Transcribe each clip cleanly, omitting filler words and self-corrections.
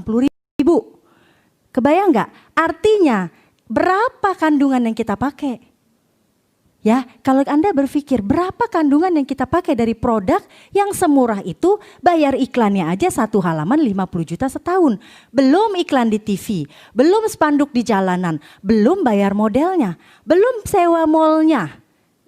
60.000. Kebayang nggak? Artinya berapa kandungan yang kita pakai? Ya, kalau Anda berpikir berapa kandungan yang kita pakai dari produk yang semurah itu, bayar iklannya aja satu halaman 50 juta setahun. Belum iklan di TV, belum spanduk di jalanan, belum bayar modelnya, belum sewa mallnya.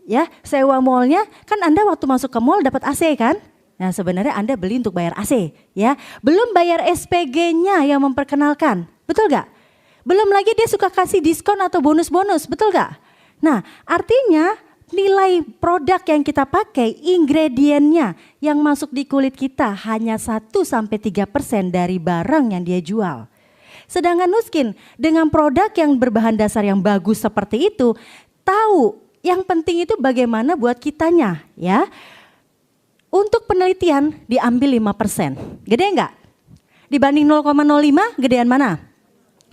Ya, sewa mallnya kan Anda waktu masuk ke mall dapat AC kan? Nah, sebenarnya Anda beli untuk bayar AC, ya. Belum bayar SPG-nya yang memperkenalkan, betul gak? Belum lagi dia suka kasih diskon atau bonus-bonus, betul gak? Nah, artinya nilai produk yang kita pakai, ingredientnya yang masuk di kulit kita hanya 1-3% dari barang yang dia jual. Sedangkan Nuskin dengan produk yang berbahan dasar yang bagus seperti itu, tahu yang penting itu bagaimana buat kitanya, ya. Untuk penelitian diambil 5%, gede enggak? Dibanding 0,05, gedean mana?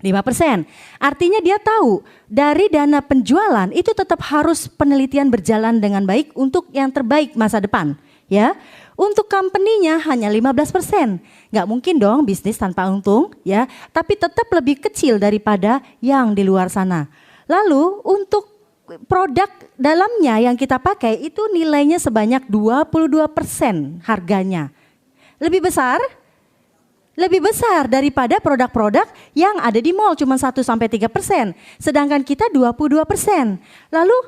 5%. Artinya dia tahu dari dana penjualan itu tetap harus penelitian berjalan dengan baik untuk yang terbaik masa depan. Ya, untuk company-nya hanya 15%. Nggak mungkin dong bisnis tanpa untung, ya. Tapi tetap lebih kecil daripada yang di luar sana. Lalu untuk produk dalamnya yang kita pakai itu nilainya sebanyak 22% harganya. Lebih besar daripada produk-produk yang ada di mall cuma 1-3%. Sedangkan kita 22%. Lalu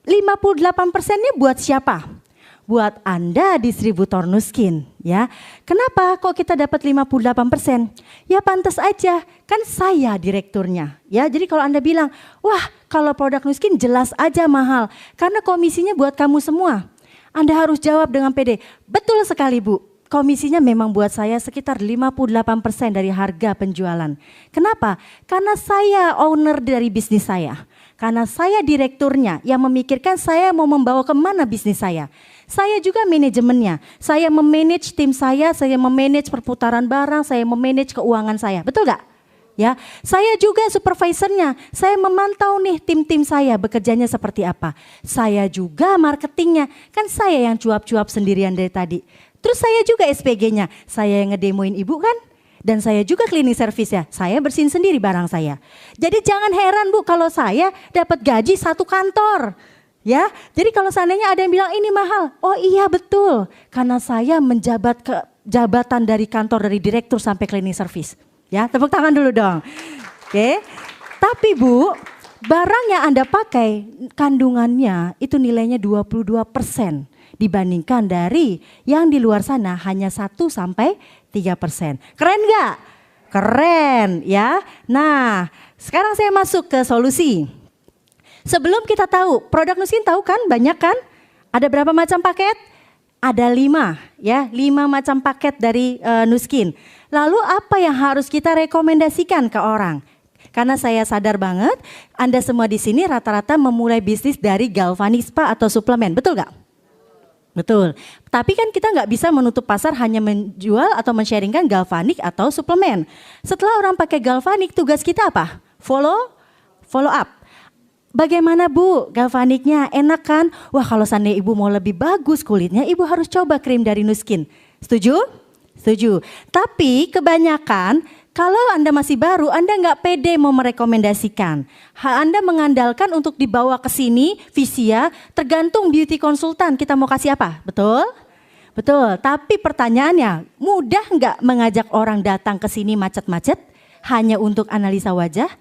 58%-nya buat siapa? Buat Anda distributor Nuskin, ya. Kenapa kok kita dapat 58%? Ya pantas aja, kan saya direkturnya, ya. Jadi kalau Anda bilang, wah kalau produk Nuskin jelas aja mahal, karena komisinya buat kamu semua. Anda harus jawab dengan pede, betul sekali Bu. Komisinya memang buat saya sekitar 58% dari harga penjualan. Kenapa? Karena saya owner dari bisnis saya. Karena saya direkturnya yang memikirkan saya mau membawa kemana bisnis saya. Saya juga manajemennya. Saya memanage tim saya memanage perputaran barang, saya memanage keuangan saya. Betul gak? Ya, saya juga supervisornya. Saya memantau nih tim-tim saya bekerjanya seperti apa. Saya juga marketingnya. Kan saya yang cuap-cuap sendirian dari tadi. Terus saya juga SPG-nya, saya yang ngedemoin ibu kan, dan saya juga cleaning service ya, saya bersihin sendiri barang saya. Jadi jangan heran Bu kalau saya dapat gaji satu kantor, ya. Jadi kalau seandainya ada yang bilang ini mahal, oh iya betul, karena saya menjabat ke jabatan dari kantor dari direktur sampai cleaning service, ya. Tepuk tangan dulu dong, oke. Tapi Bu, barang yang Anda pakai kandungannya itu nilainya 22%. Dibandingkan dari yang di luar sana hanya 1-3%. Keren gak? Keren ya. Nah sekarang saya masuk ke solusi. Sebelum kita tahu, produk Nuskin tahu kan banyak kan? Ada berapa macam paket? Ada 5 ya, 5 macam paket dari Nuskin. Lalu apa yang harus kita rekomendasikan ke orang? Karena saya sadar banget Anda semua di sini rata-rata memulai bisnis dari galvanik spa atau suplemen, betul gak? Betul, tapi kan kita nggak bisa menutup pasar hanya menjual atau men-sharingkan galvanik atau suplemen. Setelah orang pakai galvanik, tugas kita apa? Follow up. Bagaimana Bu galvaniknya, enak kan? Wah kalau seandainya Ibu mau lebih bagus kulitnya, Ibu harus coba krim dari Nuskin. Setuju? Setuju. Tapi kebanyakan kalau Anda masih baru, Anda nggak pede mau merekomendasikan. Anda mengandalkan untuk dibawa ke sini, Visia, tergantung beauty konsultan, kita mau kasih apa? Betul? Betul, tapi pertanyaannya, mudah nggak mengajak orang datang ke sini macet-macet hanya untuk analisa wajah?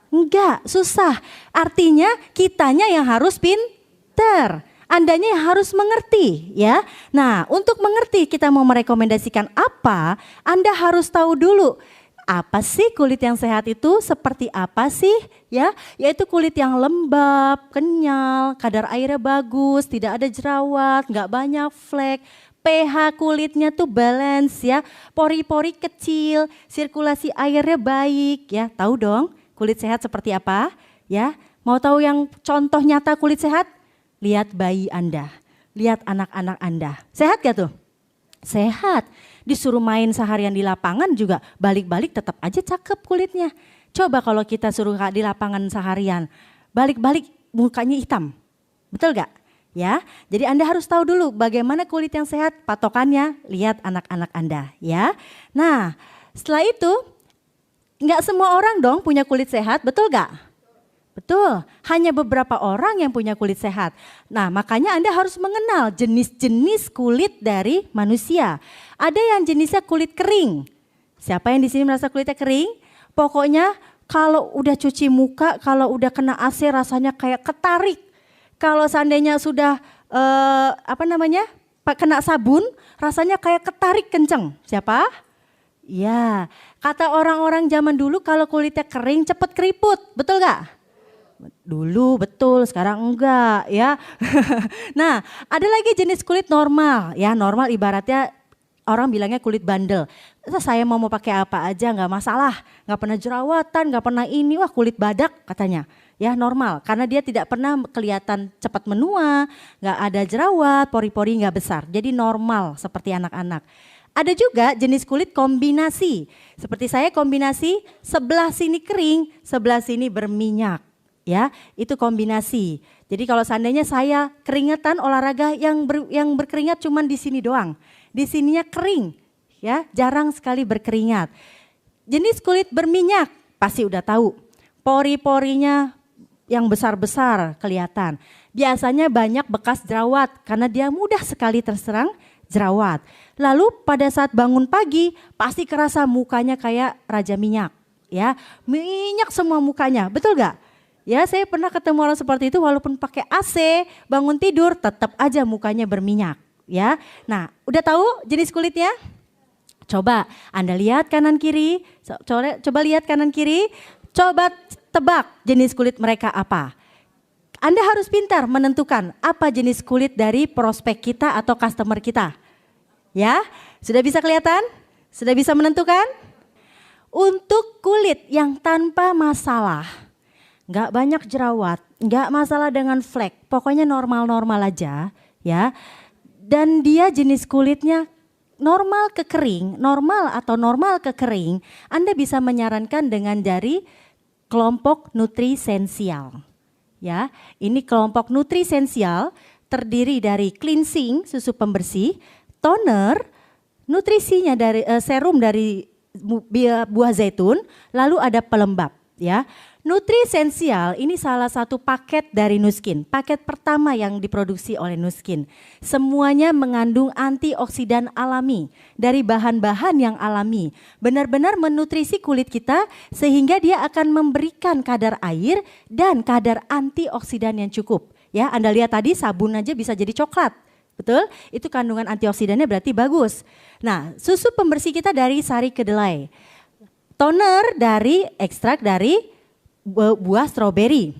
Enggak, susah. Artinya kitanya yang harus pinter. Andanya yang harus mengerti ya. Nah untuk mengerti kita mau merekomendasikan apa, Anda harus tahu dulu. Apa sih kulit yang sehat itu? Seperti apa sih? Ya, yaitu kulit yang lembab, kenyal, kadar airnya bagus, tidak ada jerawat, nggak banyak flek, pH kulitnya tuh balance ya, pori-pori kecil, sirkulasi airnya baik ya. Tahu dong kulit sehat seperti apa? Ya, mau tahu yang contoh nyata kulit sehat? Lihat bayi Anda, lihat anak-anak Anda. Sehat gak tuh? Sehat. Disuruh main seharian di lapangan juga balik-balik tetap aja cakep kulitnya. Coba kalau kita suruh di lapangan seharian, balik-balik mukanya hitam. Betul gak? Ya, jadi Anda harus tahu dulu bagaimana kulit yang sehat, patokannya lihat anak-anak Anda ya. Nah setelah itu Nggak semua orang dong punya kulit sehat, betul nggak? Betul, hanya beberapa orang yang punya kulit sehat. Nah, makanya Anda harus mengenal jenis-jenis kulit dari manusia. Ada yang jenisnya kulit kering. Siapa yang di sini merasa kulitnya kering? Pokoknya kalau udah cuci muka, kalau udah kena AC rasanya kayak ketarik. Kalau seandainya sudah kena sabun, rasanya kayak ketarik kenceng. Siapa? Ya, kata orang-orang zaman dulu kalau kulitnya kering cepet keriput, betul gak? Dulu betul, sekarang enggak ya. Nah, ada lagi jenis kulit normal ya. Normal ibaratnya orang bilangnya kulit bandel. Saya mau pakai apa aja nggak masalah, nggak pernah jerawatan, nggak pernah ini, wah kulit badak katanya. Ya normal, karena dia tidak pernah kelihatan cepat menua, nggak ada jerawat, pori-pori nggak besar. Jadi normal seperti anak-anak. Ada juga jenis kulit kombinasi. Seperti saya kombinasi, sebelah sini kering, sebelah sini berminyak. Ya, itu kombinasi. Jadi kalau seandainya saya keringetan olahraga yang berkeringat cuman di sini doang. Di sininya kering, ya, jarang sekali berkeringat. Jenis kulit berminyak, pasti udah tahu. Pori-porinya yang besar-besar kelihatan. Biasanya banyak bekas jerawat karena dia mudah sekali terserang jerawat. Lalu pada saat bangun pagi pasti kerasa mukanya kayak raja minyak, ya. Minyak semua mukanya, betul gak? Ya, saya pernah ketemu orang seperti itu walaupun pakai AC, bangun tidur tetap aja mukanya berminyak, ya. Nah, udah tahu jenis kulitnya? Coba Anda lihat kanan kiri, coba lihat kanan kiri, coba tebak jenis kulit mereka apa. Anda harus pintar menentukan apa jenis kulit dari prospek kita atau customer kita. Ya, sudah bisa kelihatan? Sudah bisa menentukan? Untuk kulit yang tanpa masalah, nggak banyak jerawat, nggak masalah dengan flek, pokoknya normal-normal aja ya. Dan dia jenis kulitnya normal ke kering, normal atau normal ke kering, Anda bisa menyarankan dengan dari kelompok nutrisensial. Ya, ini kelompok nutrisensial terdiri dari cleansing, susu pembersih, toner, nutrisinya dari serum dari buah zaitun, lalu ada pelembab ya. Nutrisensial ini salah satu paket dari Nuskin, paket pertama yang diproduksi oleh Nuskin. Semuanya mengandung antioksidan alami dari bahan-bahan yang alami. Benar-benar menutrisi kulit kita sehingga dia akan memberikan kadar air dan kadar antioksidan yang cukup. Ya, Anda lihat tadi sabun aja bisa jadi coklat. Betul? Itu kandungan antioksidannya berarti bagus. Nah, susu pembersih kita dari sari kedelai. Toner dari ekstrak dari buah stroberi,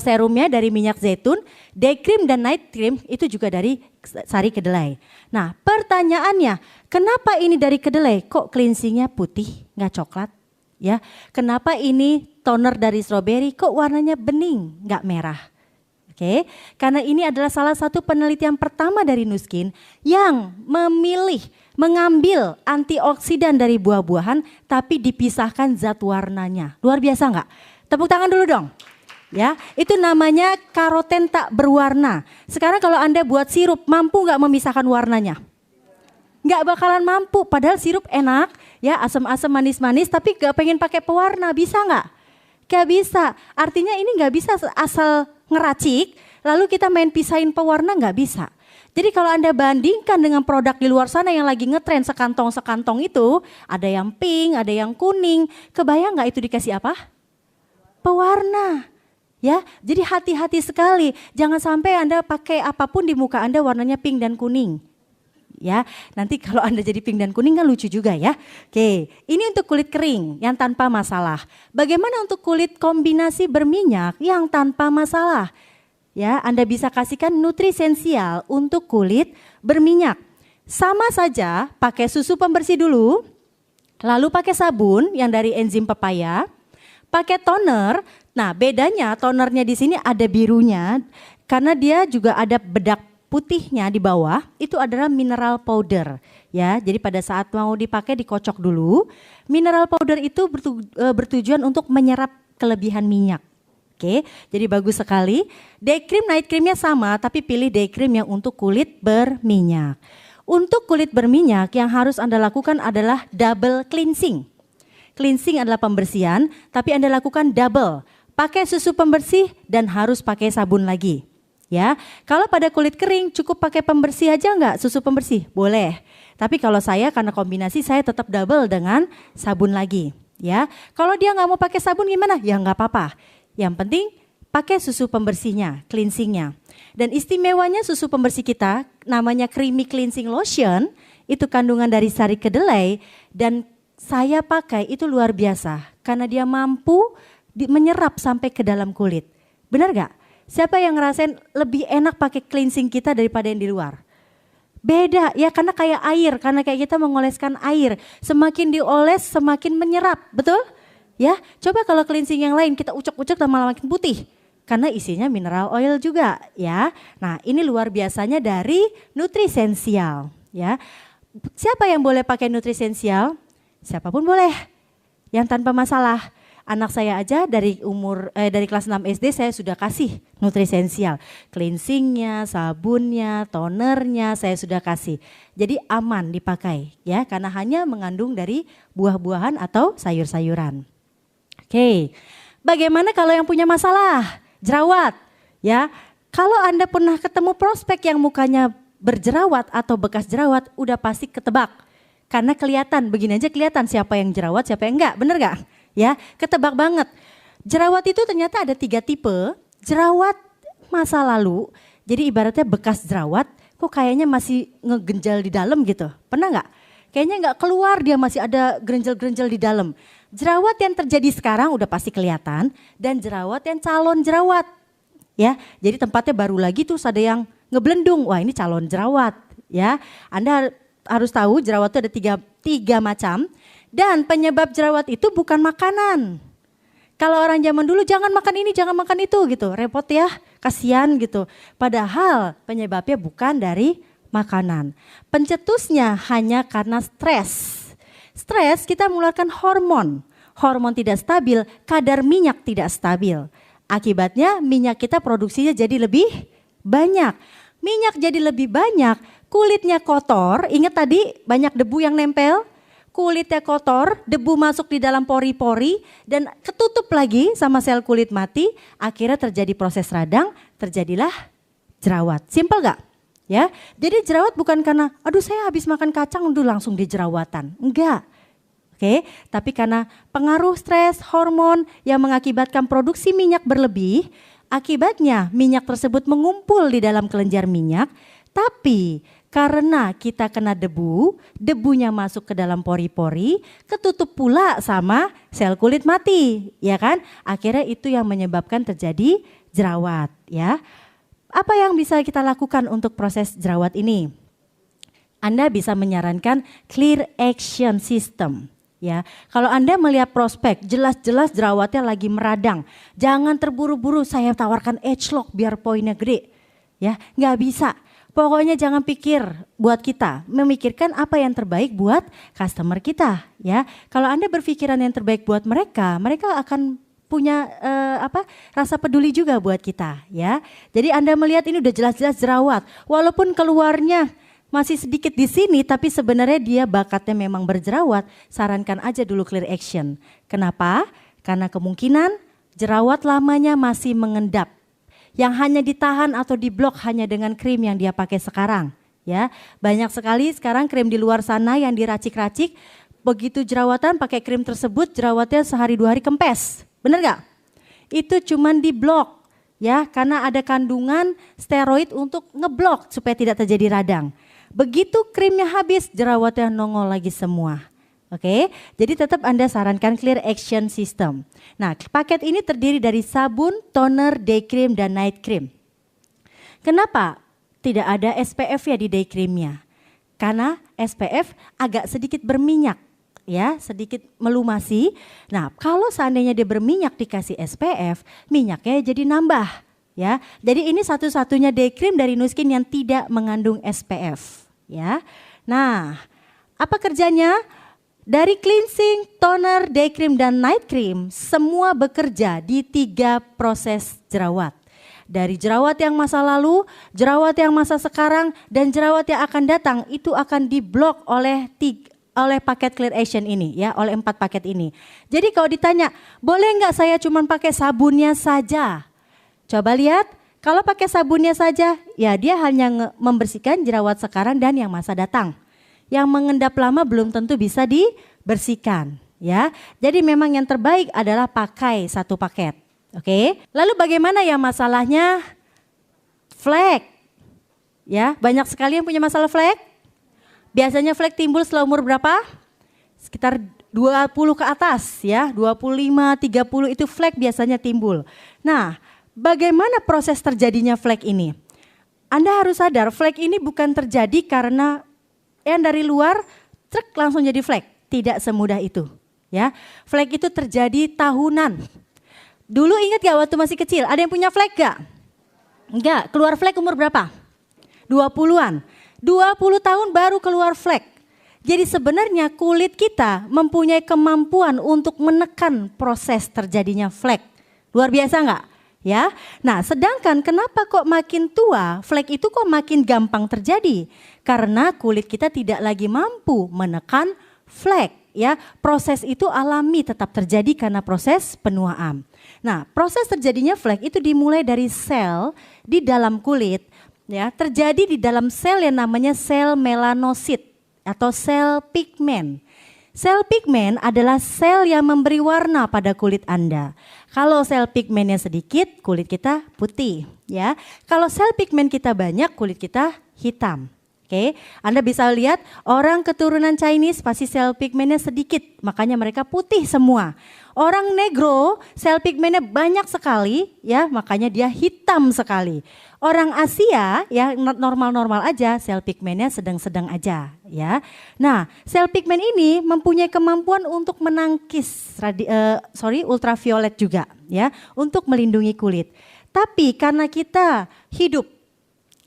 serumnya dari minyak zaitun, day cream dan night cream itu juga dari sari kedelai. Nah pertanyaannya, kenapa ini dari kedelai kok cleansingnya putih nggak coklat? Ya, kenapa ini toner dari stroberi kok warnanya bening nggak merah? Oke, karena ini adalah salah satu penelitian pertama dari Nuskin yang mengambil antioksidan dari buah-buahan tapi dipisahkan zat warnanya. Luar biasa nggak? Tepuk tangan dulu dong. Ya, itu namanya karoten tak berwarna. Sekarang kalau Anda buat sirup, mampu nggak memisahkan warnanya? Nggak bakalan mampu, padahal sirup enak, ya asam-asam manis-manis tapi nggak pengen pakai pewarna, bisa nggak? Nggak bisa, artinya ini nggak bisa asal ngeracik, lalu kita main pisahin pewarna nggak bisa. Jadi kalau Anda bandingkan dengan produk di luar sana yang lagi ngetren sekantong-sekantong itu, ada yang pink, ada yang kuning, kebayang nggak itu dikasih apa? Pewarna. Ya, jadi hati-hati sekali, jangan sampai Anda pakai apapun di muka Anda warnanya pink dan kuning. Ya, nanti kalau Anda jadi pink dan kuning kan lucu juga ya. Oke, ini untuk kulit kering yang tanpa masalah. Bagaimana untuk kulit kombinasi berminyak yang tanpa masalah? Ya, Anda bisa kasihkan nutrisensial untuk kulit berminyak. Sama saja, pakai susu pembersih dulu, lalu pakai sabun yang dari enzim pepaya, pakai toner. Nah, bedanya tonernya di sini ada birunya karena dia juga ada bedak putihnya di bawah, itu adalah mineral powder ya. Jadi pada saat mau dipakai dikocok dulu. Mineral powder itu bertujuan untuk menyerap kelebihan minyak. Oke, jadi bagus sekali. Day cream, night creamnya sama, tapi pilih day cream yang untuk kulit berminyak. Untuk kulit berminyak yang harus Anda lakukan adalah double cleansing. cleansing adalah pembersihan, tapi Anda lakukan double. Pakai susu pembersih dan harus pakai sabun lagi. Ya, kalau pada kulit kering cukup pakai pembersih aja enggak? Susu pembersih? Boleh. Tapi kalau saya karena kombinasi saya tetap double dengan sabun lagi. Ya, kalau dia nggak mau pakai sabun gimana? Ya nggak apa-apa. Yang penting pakai susu pembersihnya, cleansingnya. Dan istimewanya susu pembersih kita namanya creamy cleansing lotion, itu kandungan dari sari kedelai dan saya pakai itu luar biasa karena dia mampu menyerap sampai ke dalam kulit. Benar gak? Siapa yang ngerasain lebih enak pakai cleansing kita daripada yang di luar? Beda ya, karena kayak air, karena kayak kita mengoleskan air. Semakin dioles semakin menyerap, betul? Ya, coba kalau cleansing yang lain kita ucek-ucek lama-lama makin putih. Karena isinya mineral oil juga ya. Nah ini luar biasanya dari Nutrisensial ya. Siapa yang boleh pakai Nutrisensial? Siapapun boleh, yang tanpa masalah. Anak saya aja dari kelas 6 SD saya sudah kasih Nutrisensial. Cleansingnya, sabunnya, tonernya saya sudah kasih. Jadi aman dipakai ya, karena hanya mengandung dari buah-buahan atau sayur-sayuran. Oke, bagaimana kalau yang punya masalah? Jerawat ya. Kalau Anda pernah ketemu prospek yang mukanya berjerawat atau bekas jerawat, udah pasti ketebak. Karena kelihatan, begini aja kelihatan siapa yang jerawat, siapa yang enggak, bener gak? Ya, ketebak banget. Jerawat itu ternyata ada 3 tipe. Jerawat masa lalu, jadi ibaratnya bekas jerawat, kok kayaknya masih ngegenjal di dalam gitu. Pernah nggak? Kayaknya nggak keluar, dia masih ada gerenjel-gerenjel di dalam. Jerawat yang terjadi sekarang udah pasti kelihatan, dan jerawat yang calon jerawat. Ya, jadi tempatnya baru lagi terus ada yang ngeblendung. Wah ini calon jerawat. Ya, Anda harus tahu jerawat itu ada tiga macam. Dan penyebab jerawat itu bukan makanan. Kalau orang zaman dulu jangan makan ini, jangan makan itu gitu. Repot ya, kasihan gitu. Padahal penyebabnya bukan dari makanan. Pencetusnya hanya karena stres. Stres kita mengeluarkan hormon. Hormon tidak stabil, kadar minyak tidak stabil. Akibatnya minyak kita produksinya jadi lebih banyak. Minyak jadi lebih banyak, kulitnya kotor. Ingat tadi banyak debu yang nempel? Kulitnya kotor, debu masuk di dalam pori-pori dan ketutup lagi sama sel kulit mati, akhirnya terjadi proses radang, terjadilah jerawat. Simpel gak? Ya, jadi jerawat bukan karena aduh saya habis makan kacang udah langsung di jerawatan. Enggak. Oke, tapi karena pengaruh stres, hormon yang mengakibatkan produksi minyak berlebih, akibatnya minyak tersebut mengumpul di dalam kelenjar minyak, tapi karena kita kena debu, debunya masuk ke dalam pori-pori, ketutup pula sama sel kulit mati, ya kan? Akhirnya itu yang menyebabkan terjadi jerawat, ya. Apa yang bisa kita lakukan untuk proses jerawat ini? Anda bisa menyarankan clear action system, ya. Kalau Anda melihat prospek, jelas-jelas jerawatnya lagi meradang, jangan terburu-buru saya tawarkan Agelock biar poinnya gede, ya. Nggak bisa. Pokoknya jangan pikir buat kita, memikirkan apa yang terbaik buat customer kita, ya. Kalau Anda berpikiran yang terbaik buat mereka, mereka akan punya rasa peduli juga buat kita, ya. Jadi Anda melihat ini udah jelas-jelas jerawat, walaupun keluarnya masih sedikit di sini, tapi sebenarnya dia bakatnya memang berjerawat. Sarankan aja dulu clear action. Kenapa? Karena kemungkinan jerawat lamanya masih mengendap. Yang hanya ditahan atau diblok hanya dengan krim yang dia pakai sekarang, ya. Banyak sekali sekarang krim di luar sana yang diracik-racik, begitu jerawatan pakai krim tersebut jerawatnya sehari 2 hari kempes, bener gak? Itu cuman diblok, ya, karena ada kandungan steroid untuk ngeblok supaya tidak terjadi radang. Begitu krimnya habis jerawatnya nongol lagi semua. Oke, jadi tetap Anda sarankan clear action system. Nah, paket ini terdiri dari sabun, toner, day cream, dan night cream. Kenapa tidak ada SPF ya di day creamnya? Karena SPF agak sedikit berminyak, ya, sedikit melumasi. Nah, kalau seandainya dia berminyak dikasih SPF, minyaknya jadi nambah, ya. Jadi ini satu-satunya day cream dari Nu Skin yang tidak mengandung SPF, ya. Nah, apa kerjanya? Dari cleansing, toner, day cream, dan night cream, semua bekerja di 3 proses jerawat. Dari jerawat yang masa lalu, jerawat yang masa sekarang, dan jerawat yang akan datang, itu akan diblok oleh oleh paket Clear Action ini ya, oleh 4 paket ini. Jadi kalau ditanya, boleh nggak saya cuma pakai sabunnya saja? Coba lihat, kalau pakai sabunnya saja, ya dia hanya membersihkan jerawat sekarang dan yang masa datang. Yang mengendap lama belum tentu bisa dibersihkan ya. Jadi memang yang terbaik adalah pakai 1 paket. Oke. Lalu bagaimana ya masalahnya flek? Ya, banyak sekali yang punya masalah flek. Biasanya flek timbul setelah umur berapa? Sekitar 20 ke atas ya, 25, 30 itu flek biasanya timbul. Nah, bagaimana proses terjadinya flek ini? Anda harus sadar flek ini bukan terjadi karena yang dari luar truk langsung jadi flek. Tidak semudah itu ya. Flek itu terjadi tahunan. Dulu ingat gak waktu masih kecil, ada yang punya flek gak? Enggak, keluar flek umur berapa? 20-an. 20 tahun baru keluar flek. Jadi sebenarnya kulit kita mempunyai kemampuan untuk menekan proses terjadinya flek. Luar biasa nggak? Ya. Nah, sedangkan kenapa kok makin tua flek itu kok makin gampang terjadi? Karena kulit kita tidak lagi mampu menekan flek. Ya, proses itu alami tetap terjadi karena proses penuaan. Nah, proses terjadinya flek itu dimulai dari sel di dalam kulit. Ya, terjadi di dalam sel yang namanya sel melanosit atau sel pigmen. Sel pigmen adalah sel yang memberi warna pada kulit Anda. Kalau sel pigmennya sedikit, kulit kita putih, ya. Kalau sel pigmen kita banyak, kulit kita hitam. Oke, Anda bisa lihat orang keturunan Chinese pasti sel pigmennya sedikit, makanya mereka putih semua. Orang negro sel pigmennya banyak sekali, ya, makanya dia hitam sekali. Orang Asia ya normal-normal aja, sel pigmennya sedang-sedang aja ya. Nah, sel pigmen ini mempunyai kemampuan untuk menangkis ultraviolet juga ya, untuk melindungi kulit. Tapi karena kita hidup,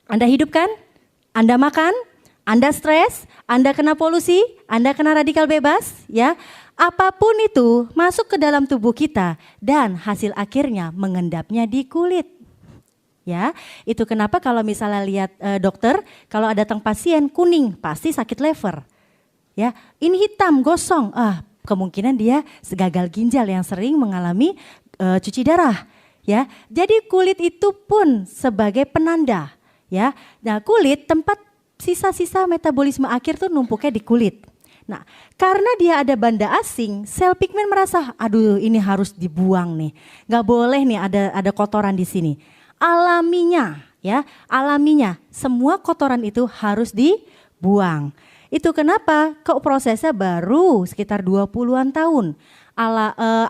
Anda hidup kan? Anda makan, Anda stres, Anda kena polusi, Anda kena radikal bebas ya. Apapun itu masuk ke dalam tubuh kita dan hasil akhirnya mengendapnya di kulit. Ya, itu kenapa kalau misalnya lihat dokter, kalau ada datang pasien kuning, pasti sakit lever. Ya, ini hitam, gosong, kemungkinan dia gagal ginjal yang sering mengalami cuci darah. Ya, jadi kulit itu pun sebagai penanda. Ya, nah kulit tempat sisa-sisa metabolisme akhir tuh numpuknya di kulit. Nah, karena dia ada banda asing, sel pigmen merasa, aduh ini harus dibuang nih, nggak boleh nih ada kotoran di sini. Alaminya ya, alaminya semua kotoran itu harus dibuang. Itu kenapa kok prosesnya baru sekitar 20-an tahun.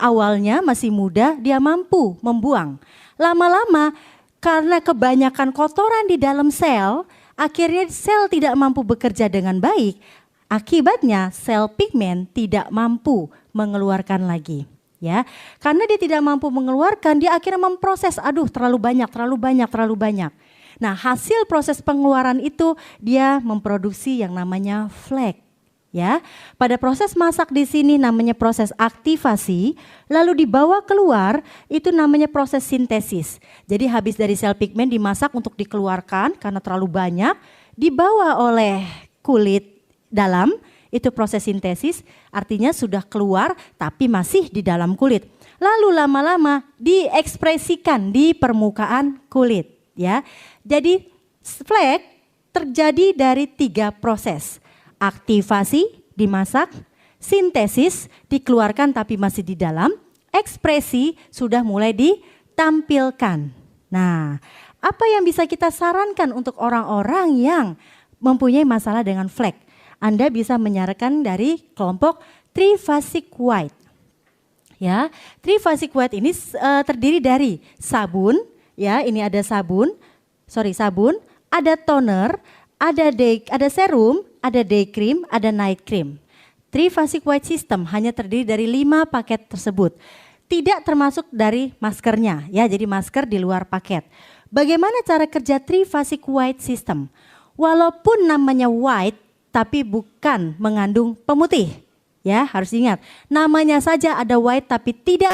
Awalnya masih muda dia mampu membuang. Lama-lama karena kebanyakan kotoran di dalam sel, akhirnya sel tidak mampu bekerja dengan baik. Akibatnya sel pigmen tidak mampu mengeluarkan lagi. Ya, karena dia tidak mampu mengeluarkan, dia akhirnya memproses, aduh terlalu banyak. Nah, hasil proses pengeluaran itu dia memproduksi yang namanya flek. Ya, pada proses masak di sini namanya proses aktivasi, lalu dibawa keluar itu namanya proses sintesis. Jadi habis dari sel pigmen dimasak untuk dikeluarkan karena terlalu banyak, dibawa oleh kulit dalam. Itu proses sintesis, artinya sudah keluar tapi masih di dalam kulit. Lalu lama-lama diekspresikan di permukaan kulit ya. Jadi flek terjadi dari 3 proses. Aktivasi dimasak, sintesis dikeluarkan tapi masih di dalam, ekspresi sudah mulai ditampilkan. Nah, apa yang bisa kita sarankan untuk orang-orang yang mempunyai masalah dengan flek? Anda bisa menyarankan dari kelompok Triphasic White. Ya, Triphasic White ini terdiri dari sabun, ya, ini ada sabun, ada toner, ada serum, ada day cream, ada night cream. Triphasic White System hanya terdiri dari 5 paket tersebut. Tidak termasuk dari maskernya, ya, jadi masker di luar paket. Bagaimana cara kerja Triphasic White System? Walaupun namanya white, tapi bukan mengandung pemutih. Ya, harus ingat. Namanya saja ada white tapi tidak